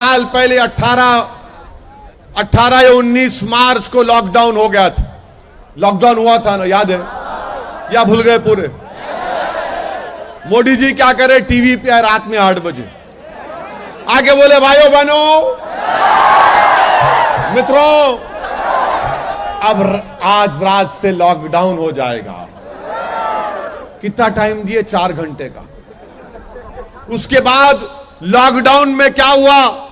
साल पहले 18 या 19 मार्च को लॉकडाउन हो गया था। लॉकडाउन हुआ था ना, याद है या भूल गए पूरे? मोदी जी क्या करे, टीवी पे रात में 8 बजे आके बोले, भाइयों बहनों मित्रों, अब आज रात से लॉकडाउन हो जाएगा। कितना टाइम दिए? 4 घंटे का। उसके बाद लॉकडाउन में क्या हुआ?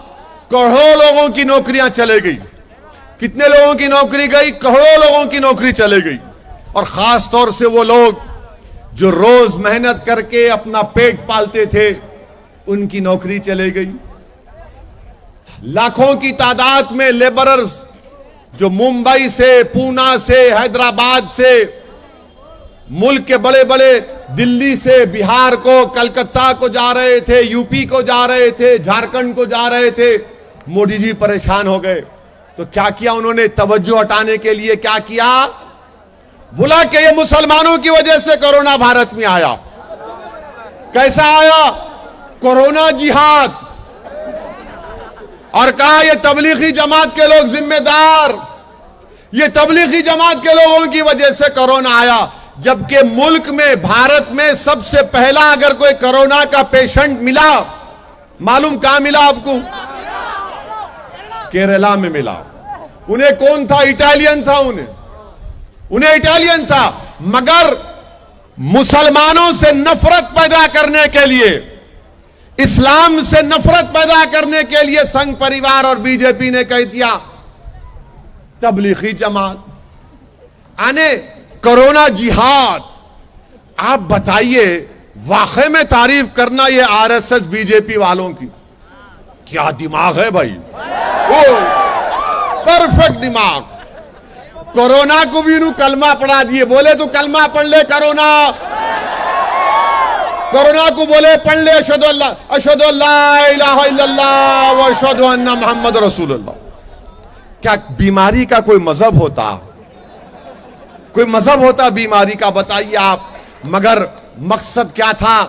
करोड़ों लोगों की नौकरियां चले गई। कितने लोगों की नौकरी गई? करोड़ों लोगों की नौकरी चले गई। और खास तौर से वो लोग जो रोज मेहनत करके अपना पेट पालते थे, उनकी नौकरी चले गई। लाखों की तादाद में लेबरर्स जो मुंबई से, पूना से, हैदराबाद से, मुल्क के बड़े बड़े दिल्ली से बिहार को, कलकत्ता को जा रहे थे, यूपी को जा रहे थे, झारखंड को जा रहे थे। मोदी जी परेशान हो गए तो क्या किया उन्होंने? तवज्जो हटाने के लिए क्या किया? बोला कि ये मुसलमानों की वजह से कोरोना भारत में आया। कैसा आया? कोरोना जिहाद। और कहा ये तबलीगी जमात के लोग जिम्मेदार, ये तबलीगी जमात के लोगों की वजह से कोरोना आया। जबकि मुल्क में, भारत में सबसे पहला अगर कोई कोरोना का पेशेंट मिला, मालूम कहां मिला आपको? केरला में मिला। उन्हें कौन था? इटालियन था। उन्हें इटालियन था। मगर मुसलमानों से नफरत पैदा करने के लिए, इस्लाम से नफरत पैदा करने के लिए संघ परिवार और बीजेपी ने कह दिया तबलीगी जमात आने कोरोना जिहाद। आप बताइए, वाकई में तारीफ करना ये आरएसएस बीजेपी वालों की। क्या दिमाग है भाई, परफेक्ट दिमाग। कोरोना को भी इन्होंने कलमा पढ़ा दिए। बोले तो कलमा पढ़ ले कोरोना को बोले पढ़ ले अशहदु अल्ला इलाहा इल्लल्लाह व अशहदु अन्ना मुहम्मद रसूलुल्लाह। क्या बीमारी का कोई मजहब होता? कोई मजहब होता बीमारी का? बताइए आप। मगर मकसद क्या था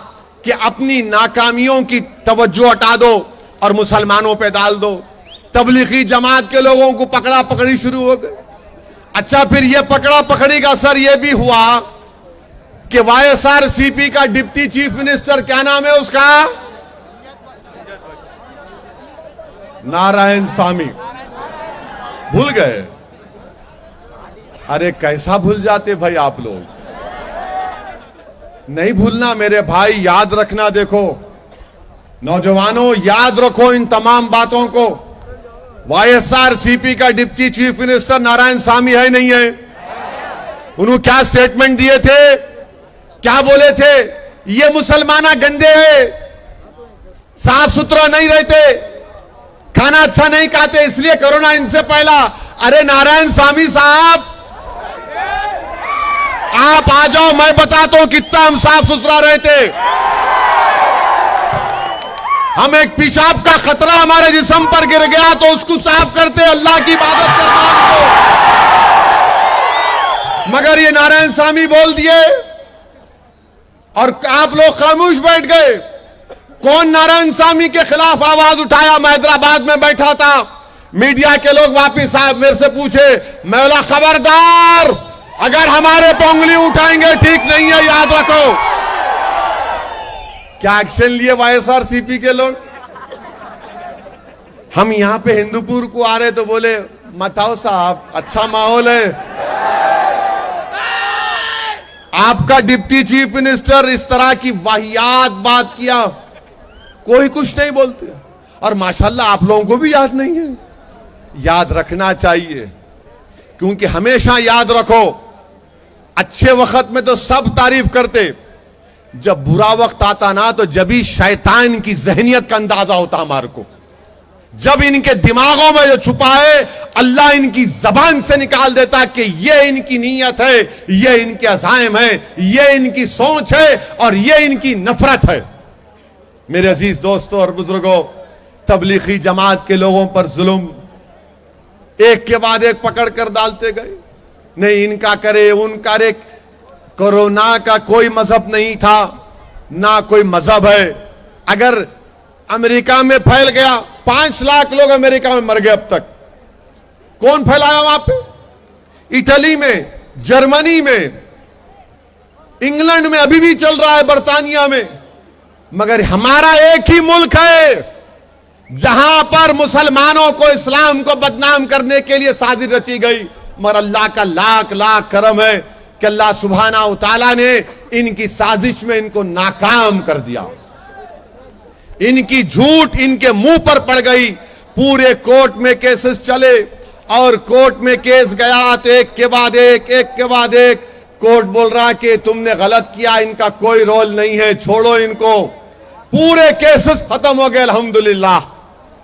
कि अपनी नाकामियों की तवज्जो हटा दो और मुसलमानों पे डाल दो। तबलीगी जमात के लोगों को पकड़ा पकड़ी शुरू हो गई। अच्छा, फिर यह पकड़ा पकड़ी का असर यह भी हुआ कि वाईएसआरसीपी का डिप्टी चीफ मिनिस्टर, क्या नाम है उसका? नारायण स्वामी। भूल गए? अरे कैसा भूल जाते भाई आप लोग। नहीं भूलना मेरे भाई, याद रखना। देखो नौजवानों, याद रखो इन तमाम बातों को। वाईएसआरसीपी का डिप्टी चीफ मिनिस्टर नारायण स्वामी है नहीं है? उन्होंने क्या स्टेटमेंट दिए थे? क्या बोले थे? ये मुसलमाना गंदे हैं, साफ सुथरा नहीं रहते, खाना अच्छा नहीं खाते, इसलिए कोरोना इनसे पहला। अरे नारायण स्वामी साहब, आप आ जाओ, मैं बताता हूं कितना हम साफ सुथरा रहते। हम एक पेशाब का खतरा हमारे जिस्म पर गिर गया तो उसको साफ करते, अल्लाह की इबादत करना हमको। मगर ये नारायण स्वामी बोल दिए और आप लोग खामोश बैठ गए। कौन नारायण स्वामी के खिलाफ आवाज उठाया? मैं हैदराबाद में बैठा था, मीडिया के लोग वापिस आए, मेरे से पूछे, मैं बोला खबरदार, अगर हमारे पे उंगली उठाएंगे ठीक नहीं है, याद रखो। क्या एक्शन लिए वाईएसआरसीपी के लोग? हम यहां पे हिंदूपुर को आ रहे तो बोले, मत आओ साहब, अच्छा माहौल है। आपका डिप्टी चीफ मिनिस्टर इस तरह की वाहियात बात किया, कोई कुछ नहीं बोलते। और माशाल्लाह आप लोगों को भी याद नहीं है। याद रखना चाहिए, क्योंकि हमेशा याद रखो, अच्छे वक्त में तो सब तारीफ करते, जब बुरा वक्त आता ना तो जब शैतान की जहनियत का अंदाजा होता हमारे को। जब इनके दिमागों में जो छुपा है, अल्लाह इनकी जबान से निकाल देता कि ये इनकी नीयत है, ये इनके अज़ाइम है, ये इनकी सोच है और ये इनकी नफरत है। मेरे अजीज दोस्तों और बुजुर्गों, तबलीगी जमात के लोगों पर जुल्म एक के बाद एक पकड़ कर डालते गए। नहीं इनका करे, उनका करे। कोरोना का कोई मजहब नहीं था, ना कोई मजहब है। अगर अमेरिका में फैल गया 5 लाख लोग अमेरिका में मर गए अब तक। कौन फैलाया वहां पे? इटली में, जर्मनी में, इंग्लैंड में अभी भी चल रहा है, बर्तानिया में। मगर हमारा एक ही मुल्क है जहां पर मुसलमानों को, इस्लाम को बदनाम करने के लिए साजिश रची गई। मगर अल्लाह का लाख लाख करम है कि अल्लाह सुब्हाना व तआला ने इनकी साजिश में इनको नाकाम कर दिया। इनकी झूठ इनके मुंह पर पड़ गई। पूरे कोर्ट में केसेस चले और कोर्ट में केस गया तो एक के बाद एक कोर्ट बोल रहा कि तुमने गलत किया, इनका कोई रोल नहीं है, छोड़ो इनको। पूरे केसेस खत्म हो गए अल्हम्दुलिल्लाह।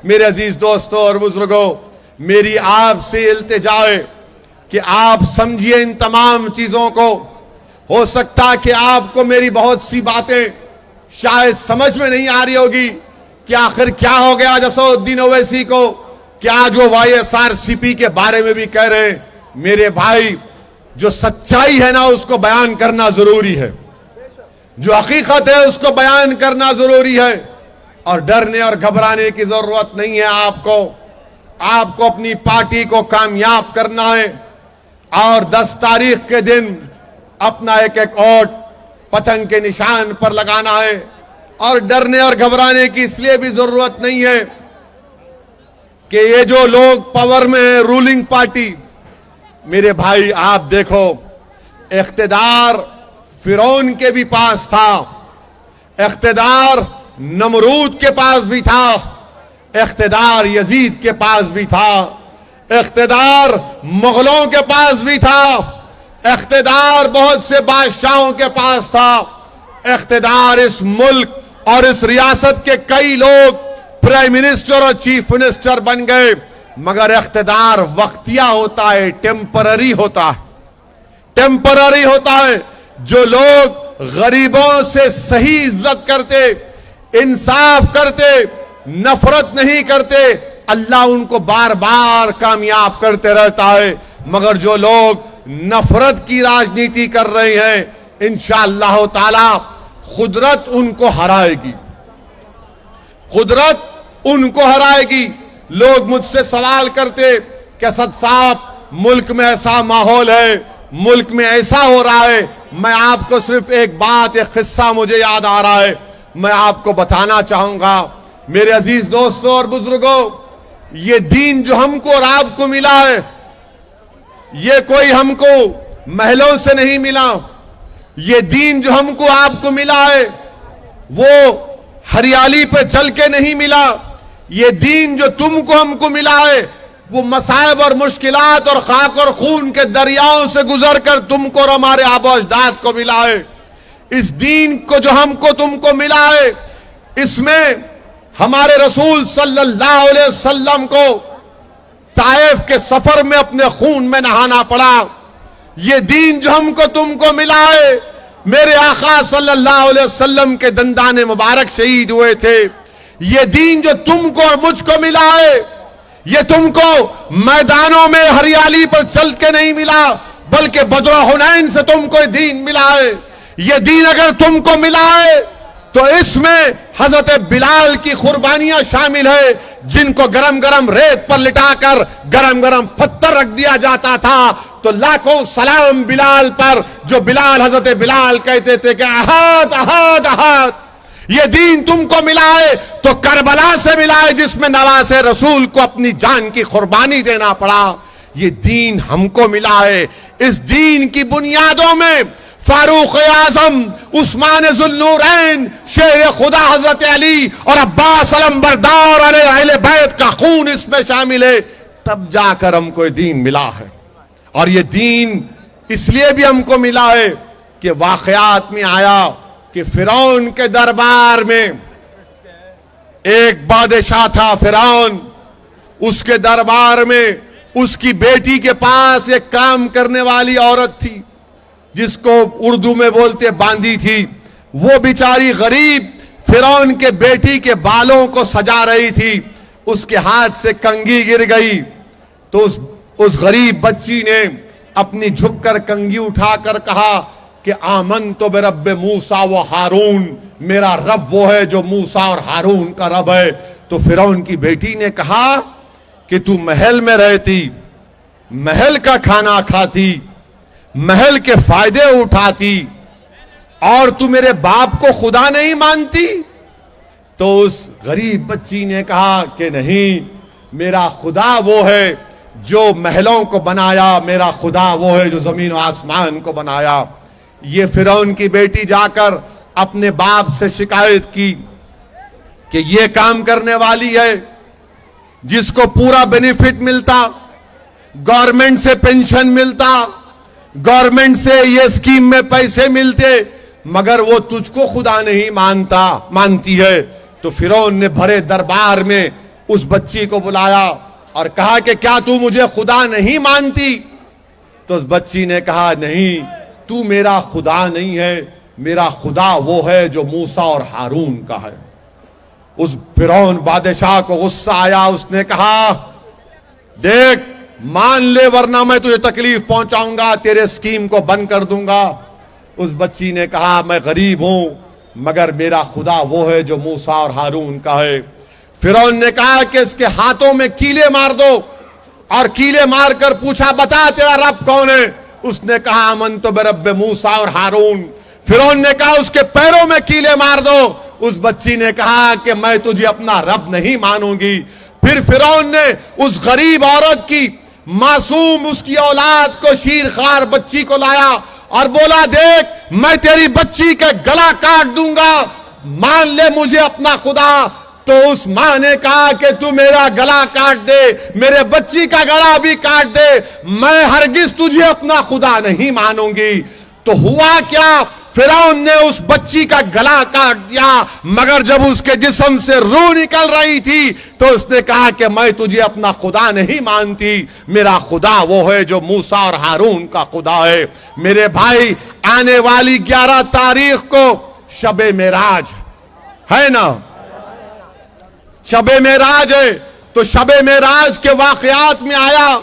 मेरे अजीज दोस्तों और बुजुर्गों, मेरी आपसे इल्तिजा है कि आप समझिए इन तमाम चीजों को। हो सकता कि आपको मेरी बहुत सी बातें शायद समझ में नहीं आ रही होगी कि आखिर क्या हो गया जसउद्दीन ओवैसी को, क्या जो YSRCP के बारे में भी कह रहे हैं। मेरे भाई, जो सच्चाई है ना उसको बयान करना जरूरी है, जो हकीकत है उसको बयान करना जरूरी है, और डरने और घबराने की जरूरत नहीं है। आपको अपनी पार्टी को कामयाब करना है और 10 तारीख के दिन अपना एक एक वोट पतंग के निशान पर लगाना है। और डरने और घबराने की इसलिए भी जरूरत नहीं है कि ये जो लोग पावर में है, रूलिंग पार्टी, मेरे भाई आप देखो, इख्तिदार फिरौन के भी पास था, इख्तिदार नमरूद के पास भी था, इख्तिदार यजीद के पास भी था, इख्तिदार मुगलों के पास भी था, इख्तिदार बहुत से बादशाहों के पास था, इख्तिदार इस मुल्क और इस रियासत के कई लोग प्राइम मिनिस्टर और चीफ मिनिस्टर बन गए। मगर इख्तिदार वक्तिया होता है, टेम्पररी होता है, टेम्पररी होता है। जो लोग गरीबों से सही इज्जत करते, इंसाफ करते, नफरत नहीं करते, अल्लाह उनको बार बार कामयाब करते रहता है। मगर जो लोग नफरत की राजनीति कर रहे हैं, इंशाअल्लाह ताला खुदरत उनको हराएगी, खुदरत उनको हराएगी। लोग मुझसे सवाल करते कि असद साहब, मुल्क में ऐसा माहौल है, मुल्क में ऐसा हो रहा है। मैं आपको सिर्फ एक बात, एक किस्सा मुझे याद आ रहा है, मैं आपको बताना चाहूंगा। मेरे अजीज दोस्तों और बुजुर्गों, ये दीन जो हमको और आपको मिला है, ये कोई हमको महलों से नहीं मिला। ये दीन जो हमको आपको मिला है, वो हरियाली पे चल के नहीं मिला। ये दीन जो तुमको हमको मिला है, वो मसाइब और मुश्किलात और खाक और खून के दरियाओं से गुजर कर तुमको और हमारे आबो अजदाद को मिला है। इस दीन को जो हमको तुमको मिला है, इसमें हमारे रसूल सल्लल्लाहु अलैहि वसल्लम को ताइफ के सफर में अपने खून में नहाना पड़ा। ये दीन जो हमको तुमको मिला है, मेरे आका सल्लल्लाहु अलैहि वसल्लम के दंदाने मुबारक शहीद हुए थे। ये दीन जो तुमको और मुझको मिला है, ये तुमको मैदानों में हरियाली पर चल के नहीं मिला, बल्कि बदर हुनैन से तुमको दीन मिला है। ये दीन अगर तुमको मिला है तो इसमें हजरत बिलाल की कुर्बानियां शामिल है, जिनको गरम गरम रेत पर लिटाकर गरम गरम पत्थर रख दिया जाता था। तो लाखों सलाम बिलाल पर, जो बिलाल हजरत बिलाल कहते थे कि अहाद अहाद अहाद। ये दीन तुमको मिला है तो करबला से मिला है, जिसमें नवासे रसूल को अपनी जान की कुर्बानी देना पड़ा। ये दीन हमको मिला है। इस दीन की बुनियादों में फारूक आजम, उस्मान जुल्नूरैन, शेर खुदा हजरत अली और अब्बास अलमबरदार अहले बैत का खून इसमें शामिल है। तब जाकर हमको ये दीन मिला है। और ये दीन इसलिए भी हमको मिला है कि वाकयात में आया कि फिरौन के दरबार में एक बादशाह था, फिरौन। उसके दरबार में उसकी बेटी के पास एक काम करने वाली औरत थी, जिसको उर्दू में बोलते बांदी थी। वो बेचारी गरीब फिरौन के बेटी के बालों को सजा रही थी। उसके हाथ से कंघी गिर गई तो उस गरीब बच्ची ने अपनी झुककर कंघी उठाकर कहा कि आमन तो बेरब्बे मूसा व हारून, मेरा रब वो है जो मूसा और हारून का रब है। तो फिरौन की बेटी ने कहा कि तू महल में रहती, महल का खाना खाती, महल के फायदे उठाती, और तू मेरे बाप को खुदा नहीं मानती। तो उस गरीब बच्ची ने कहा कि नहीं, मेरा खुदा वो है जो महलों को बनाया, मेरा खुदा वो है जो जमीन और आसमान को बनाया। ये फिरौन की बेटी जाकर अपने बाप से शिकायत की कि ये काम करने वाली है जिसको पूरा बेनिफिट मिलता, गवर्नमेंट से पेंशन मिलता, गवर्नमेंट से ये स्कीम में पैसे मिलते, मगर वो तुझको खुदा नहीं मानती है। तो फिरौन ने भरे दरबार में उस बच्ची को बुलाया और कहा कि क्या तू मुझे खुदा नहीं मानती? तो उस बच्ची ने कहा नहीं, तू मेरा खुदा नहीं है, मेरा खुदा वो है जो मूसा और हारून का है। उस फिरौन बादशाह को गुस्सा आया, उसने कहा देख, मान ले वरना मैं तुझे तकलीफ पहुंचाऊंगा, तेरे स्कीम को बंद कर दूंगा। उस बच्ची ने कहा मैं गरीब हूं मगर मेरा खुदा वो है जो मूसा और हारून का है। फिरौन ने कहा कि इसके हाथों में कीले मार दो, और कीले मारकर पूछा बता तेरा रब कौन है? उसने कहा अमन तो बेरब्बे मूसा और हारून। फिरौन ने कहा उसके पैरों में कीले मार दो। उस बच्ची ने कहा कि मैं तुझे अपना रब नहीं मानूंगी। फिर फिरौन ने उस गरीब औरत की मासूम उसकी औलाद को शीरखार बच्ची को लाया और बोला देख, मैं तेरी बच्ची का गला काट दूंगा, मान ले मुझे अपना खुदा। तो उस मां ने कहा कि तू मेरा गला काट दे, मेरे बच्ची का गला भी काट दे, मैं हरगिज तुझे अपना खुदा नहीं मानूंगी। तो हुआ क्या, फिरौन ने उस बच्ची का गला काट दिया, मगर जब उसके जिस्म से रूह निकल रही थी तो उसने कहा कि मैं तुझे अपना खुदा नहीं मानती, मेरा खुदा वो है जो मूसा और हारून का खुदा है। मेरे भाई, आने वाली 11 तारीख को शबे मेराज है ना, शबे मेराज है। तो शबे मेराज के वाकयात में आया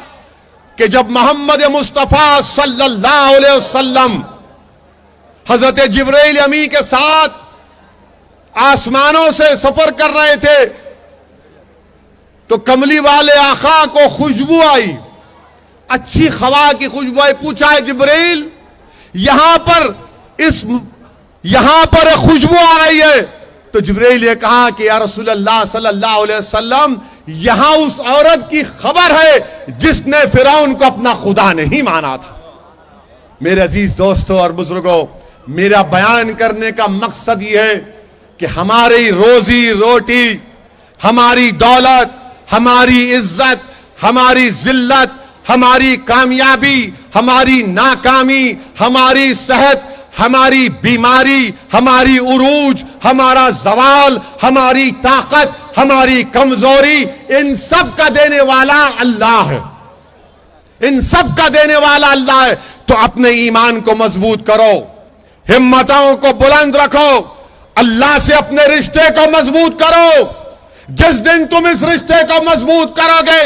कि जब मोहम्मद मुस्तफा सल्लल्लाहु अलैहि वसल्लम हजरत जिब्रील अमी के साथ आसमानों से सफर कर रहे थे तो कमली वाले आका को खुशबू आई, अच्छी हवा की खुशबू आई। पूछा है जिब्रील, यहां पर एक खुशबू आ रही है। तो जिब्रील ने कहा कि या रसूलल्लाह सल्लल्लाहु अलैहि वसल्लम, यहां उस औरत की खबर है जिसने फिरौन को अपना खुदा नहीं माना था। मेरे अजीज दोस्तों और बुजुर्गों, मेरा बयान करने का मकसद यह है कि हमारी रोजी रोटी, हमारी दौलत, हमारी इज्जत, हमारी जिल्लत, हमारी कामयाबी, हमारी नाकामी, हमारी सेहत, हमारी बीमारी, हमारी उरूज, हमारा जवाल, हमारी ताकत, हमारी कमजोरी, इन सब का देने वाला अल्लाह है। इन सब का देने वाला अल्लाह है। तो अपने ईमान को मजबूत करो, हिम्मतों को बुलंद रखो, अल्लाह से अपने रिश्ते को मजबूत करो। जिस दिन तुम इस रिश्ते को मजबूत करोगे,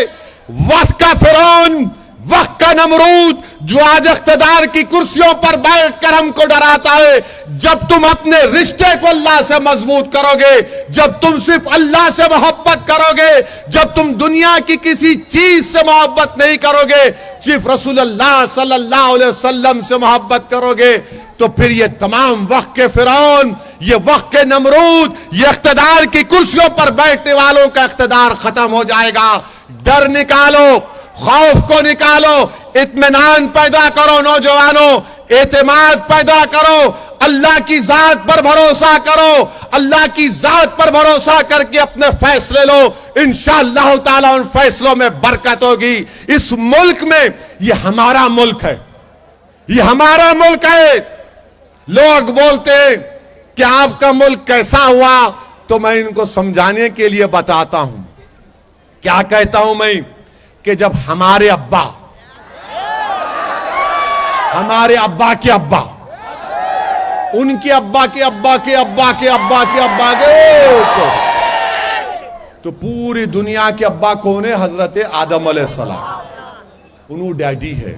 वक्त का फिरौन, वक्त का नमरूद जो आज इख्तिदार की कुर्सियों पर बैठकर हमको डराता है, जब तुम अपने रिश्ते को अल्लाह से मजबूत करोगे, जब तुम सिर्फ अल्लाह से मोहब्बत करोगे, जब तुम दुनिया की किसी चीज से मोहब्बत नहीं करोगे, सिर्फ रसूलुल्लाह सल्लल्लाहु अलैहि वसल्लम से मोहब्बत करोगे, तो फिर ये तमाम वक्त के फिरौन, ये वक्त के नमरूद, ये इख्तिदार की कुर्सियों पर बैठने वालों का इख्तिदार खत्म हो जाएगा। डर निकालो, खौफ को निकालो, इत्मीनान पैदा करो नौजवानों, एतमाद पैदा करो, अल्लाह की जात पर भरोसा करो, अल्लाह की जात पर भरोसा करके अपने फैसले लो। इंशाअल्लाह ताला उन फैसलों में बरकत होगी। इस मुल्क में, ये हमारा मुल्क है, ये हमारा मुल्क है। लोग बोलते हैं कि आपका मुल्क कैसा हुआ, तो मैं इनको समझाने के लिए बताता हूं। क्या कहता हूं मैं कि जब हमारे अब्बा के अब्बा, उनके अब्बा के अब्बा के अब्बा के अब्बा के अब्बा के, तो पूरी दुनिया के अब्बा कौन है? हजरत आदम अलैहिस्सलाम। उन्हों डैडी है,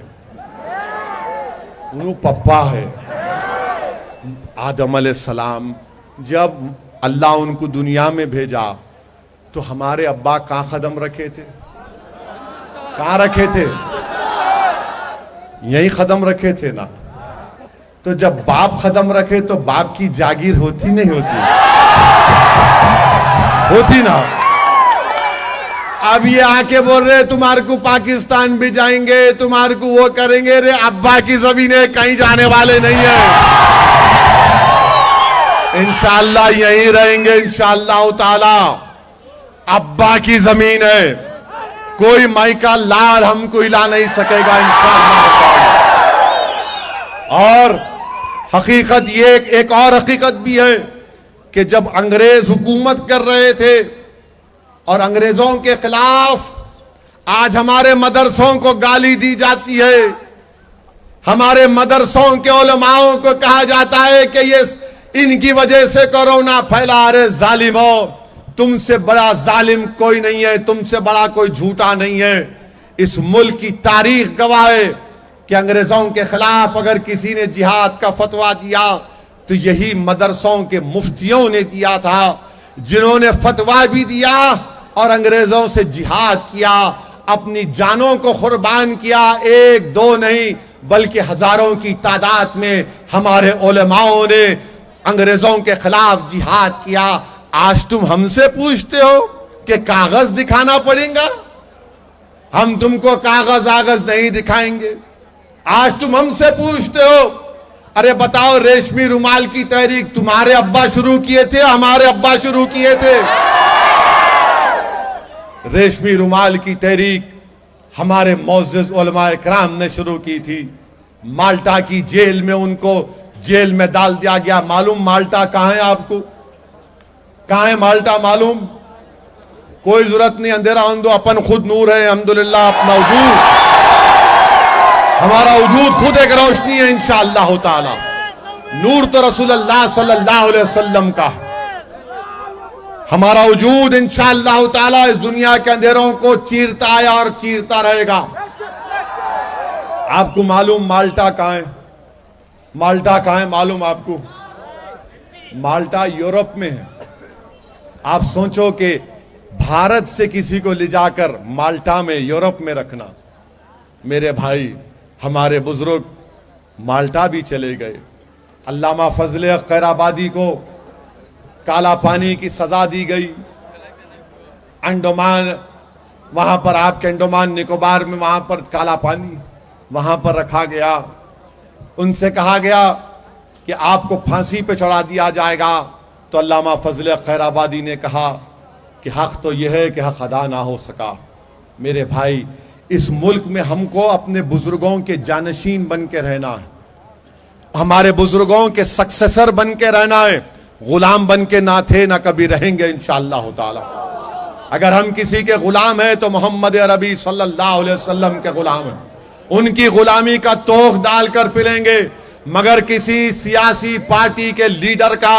उन्हों पप्पा है। आदम अलैहिस्सलाम, जब अल्लाह उनको दुनिया में भेजा तो हमारे अब्बा कहां कदम रखे थे? कहां रखे थे? यही कदम रखे थे ना। तो जब बाप कदम रखे तो बाप की जागीर होती नहीं होती? होती ना। अब ये आके बोल रहे तुम्हारे को पाकिस्तान भी जाएंगे, तुम्हारे को वो करेंगे। रे अब्बा की जमीनें कहीं जाने वाले नहीं है। इंशाअल्लाह यहीं रहेंगे इंशाअल्लाह ताला। अब्बा की जमीन है, कोई माइका लाल हमको हिला नहीं सकेगा इंशाअल्लाह। और हकीकत ये एक और हकीकत भी है कि जब अंग्रेज हुकूमत कर रहे थे और अंग्रेजों के खिलाफ आज हमारे मदरसों को गाली दी जाती है, हमारे मदरसों के उलमाओं को कहा जाता है कि ये इनकी वजह से कोरोना फैला। अरे जालिमो, तुमसे बड़ा जालिम कोई नहीं है, तुमसे बड़ा कोई झूठा नहीं है। इस मुल्क की तारीख गवाह है कि अंग्रेजों के खिलाफ अगर किसी ने जिहाद का फतवा दिया तो यही मदरसों के मुफ्तियों ने दिया था, जिन्होंने फतवा भी दिया और अंग्रेजों से जिहाद किया, अपनी जानों को कुर्बान किया। एक दो नहीं बल्कि हजारों की तादाद में हमारे उलमाओं ने अंग्रेजों के खिलाफ जिहाद किया। आज तुम हमसे पूछते हो कि कागज दिखाना पड़ेगा? हम तुमको कागज आगज नहीं दिखाएंगे। आज तुम हमसे पूछते हो, अरे बताओ रेशमी रुमाल की तहरीक तुम्हारे अब्बा शुरू किए थे, हमारे अब्बा शुरू किए थे? रेशमी रुमाल की तहरीक हमारे मोअज़्ज़िज़ उलमाए किराम ने शुरू की थी। माल्टा की जेल में उनको जेल में डाल दिया गया। मालूम माल्टा कहां है आपको? कहां है माल्टा मालूम? कोई जरूरत नहीं, अंधेरा होने दो, अपन खुद नूर है अल्हम्दुलिल्लाह। अपना वजूद, हमारा वजूद खुद एक रोशनी है इंशाअल्लाह ताला। नूर तो रसूलुल्लाह सल्लल्लाहु अलैहि वसल्लम का। हमारा वजूद इंशाअल्लाह ताला इस दुनिया के अंधेरों को चीरता है और चीरता रहेगा। आपको मालूम माल्टा कहां है? माल्टा कहां है मालूम आपको? माल्टा यूरोप में है। आप सोचो कि भारत से किसी को ले जाकर माल्टा में यूरोप में रखना। मेरे भाई, हमारे बुजुर्ग माल्टा भी चले गए। अल्लामा फजले खैराबादी को काला पानी की सजा दी गई। अंडमान, वहां पर आपके अंडमान निकोबार में वहां पर काला पानी वहां पर रखा गया। उनसे कहा गया कि आपको फांसी पे चढ़ा दिया जाएगा। तो अल्लामा फजले खैराबादी ने कहा कि हक तो यह है कि हक अदा ना हो सका। मेरे भाई, इस मुल्क में हमको अपने बुजुर्गों के जानशीन बन के रहना है, हमारे बुजुर्गों के सक्सेसर बन के रहना है। गुलाम बन के ना थे ना कभी रहेंगे इंशाअल्लाह ताला। अगर हम किसी के गुलाम हैं तो मोहम्मद अरबी सल्लल्लाहु अलैहि वसल्लम के गुलाम हैं। उनकी गुलामी का तोख डालकर पिलेंगे। मगर किसी सियासी पार्टी के लीडर का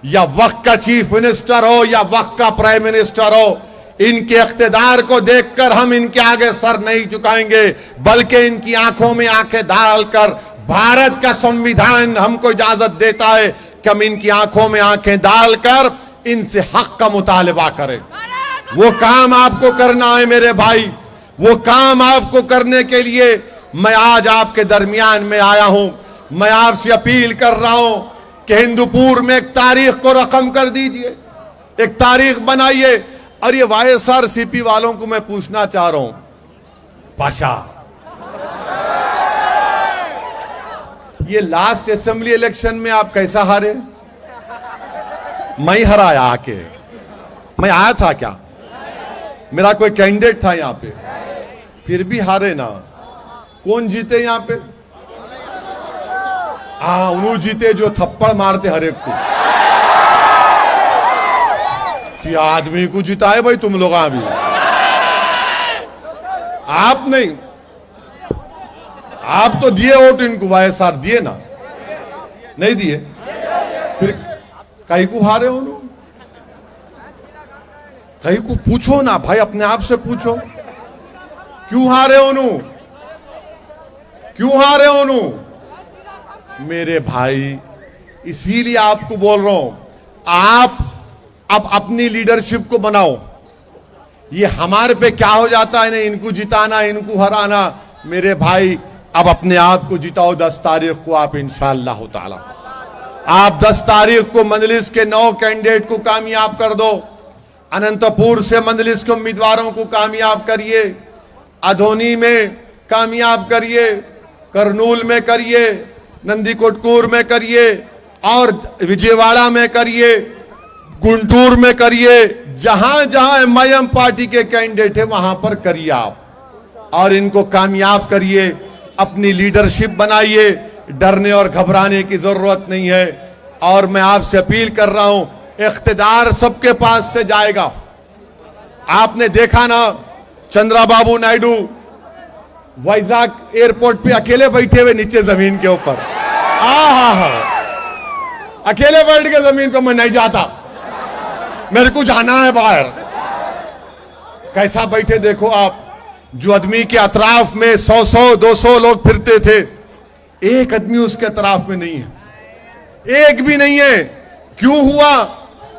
या वक्त का चीफ मिनिस्टर हो या वक्त का प्राइम मिनिस्टर हो, इनके इख्तिदार को देखकर हम इनके आगे सर नहीं झुकाएंगे, बल्कि इनकी आंखों में आंखें डालकर भारत का संविधान हमको इजाजत देता है कि हम इनकी आंखों में आंखें डालकर इनसे हक का मुतालबा करें। वो काम आपको करना है मेरे भाई। वो काम आपको करने के लिए मैं आज आपके दरमियान में आया हूं। मैं आपसे अपील कर रहा हूं कि हिंदुपुर में एक तारीख को रकम कर दीजिए, एक तारीख बनाइए। और ये YSRCP वालों को मैं पूछना चाह रहा हूं, पाशा, ये लास्ट असेंबली इलेक्शन में आप कैसा हारे? मैं ही हराया आके। मैं आया था क्या? मेरा कोई कैंडिडेट था यहां पे, फिर भी हारे ना। कौन जीते यहां पे? हाँ, उन्होंने जीते जो थप्पड़ मारते हर एक को। कि आदमी को जिताए भाई तुम लोग अभी, आप नहीं। आप तो दिए वोट इनको, YSR दिए ना? नहीं दिए? फिर कहीं को हारे हो? कहीं को पूछो ना भाई, अपने आप से पूछो, क्यों हारे हो? क्यों हारे हो? मेरे भाई, इसीलिए आपको बोल रहा हूं, आप अब अपनी लीडरशिप को बनाओ। ये हमारे पे क्या हो जाता है ना, इनको जिताना, इनको हराना। मेरे भाई अब अपने आप को जिताओ 10 तारीख को आप इंशाअल्लाह ताला। आप 10 तारीख को मजलिस के 9 कैंडिडेट को कामयाब कर दो। अनंतपुर से मजलिस के उम्मीदवारों को कामयाब करिए, अधोनी में कामयाब करिए, करनूल में करिए, नंदीकोटकूर में करिए और विजयवाड़ा में करिए, गुंटूर में करिए। जहां जहां एमआईएम पार्टी के कैंडिडेट है वहां पर करिए आप और इनको कामयाब करिए। अपनी लीडरशिप बनाइए, डरने और घबराने की जरूरत नहीं है। और मैं आपसे अपील कर रहा हूं, इख्तिदार सबके पास से जाएगा। आपने देखा ना, चंद्रबाबू नायडू वाइजाग एयरपोर्ट पे अकेले बैठे हुए नीचे जमीन के ऊपर। अकेले बैठ के जमीन पे, मैं नहीं जाता, मेरे को जाना है बाहर। कैसा बैठे देखो आप। जो आदमी के अतराफ में 100 200 लोग फिरते थे, एक आदमी उसके अतराफ में नहीं है, एक भी नहीं है। क्यों हुआ?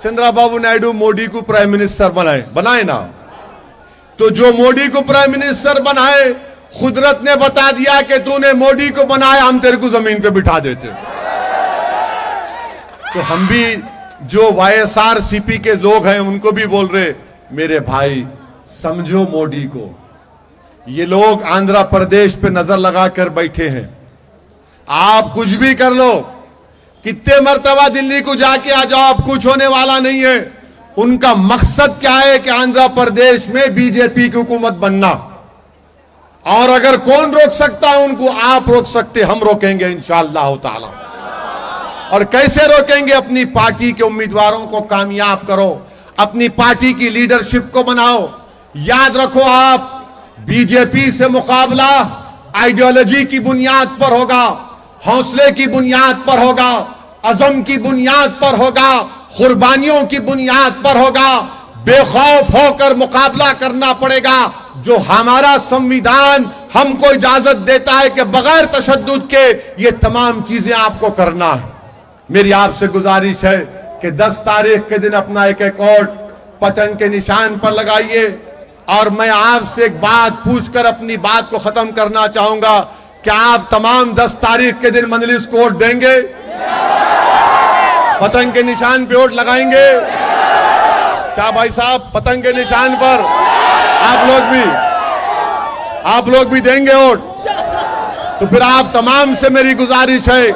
चंद्रबाबू नायडू मोदी को प्राइम मिनिस्टर बनाए ना। तो जो मोदी को प्राइम मिनिस्टर बनाए, कुदरत ने बता दिया कि तूने मोदी को बनाया, हम तेरे को जमीन पे बिठा देते। तो हम भी जो YSRCP के लोग हैं उनको भी बोल रहे, मेरे भाई समझो मोदी को। ये लोग आंध्र प्रदेश पे नजर लगाकर बैठे हैं। आप कुछ भी कर लो, कितने मर्तबा दिल्ली को जाके आ जाओ, आप कुछ होने वाला नहीं है। उनका मकसद क्या है कि आंध्र प्रदेश में बीजेपी की हुकूमत बनना। और अगर कौन रोक सकता है उनको? आप रोक सकते, हम रोकेंगे इंशाअल्लाह ताला। और कैसे रोकेंगे? अपनी पार्टी के उम्मीदवारों को कामयाब करो, अपनी पार्टी की लीडरशिप को बनाओ। याद रखो, आप बीजेपी से मुकाबला आइडियोलॉजी की बुनियाद पर होगा, हौसले की बुनियाद पर होगा, अज़म की बुनियाद पर होगा, कुर्बानियों की बुनियाद पर होगा। बेखौफ होकर मुकाबला करना पड़ेगा। जो हमारा संविधान हमको इजाजत देता है कि बगैर तशद्दुद के ये तमाम चीजें आपको करना है। मेरी आपसे गुजारिश है कि 10 तारीख के दिन अपना एक वोट पतंग के निशान पर लगाइए। और मैं आपसे एक बात पूछकर अपनी बात को खत्म करना चाहूंगा, क्या आप तमाम 10 तारीख के दिन मजलिस को वोट देंगे? पतंग के निशान पे वोट लगाएंगे? क्या भाई साहब, पतंग के निशान पर आप लोग भी देंगे वोट? तो फिर आप तमाम से मेरी गुजारिश है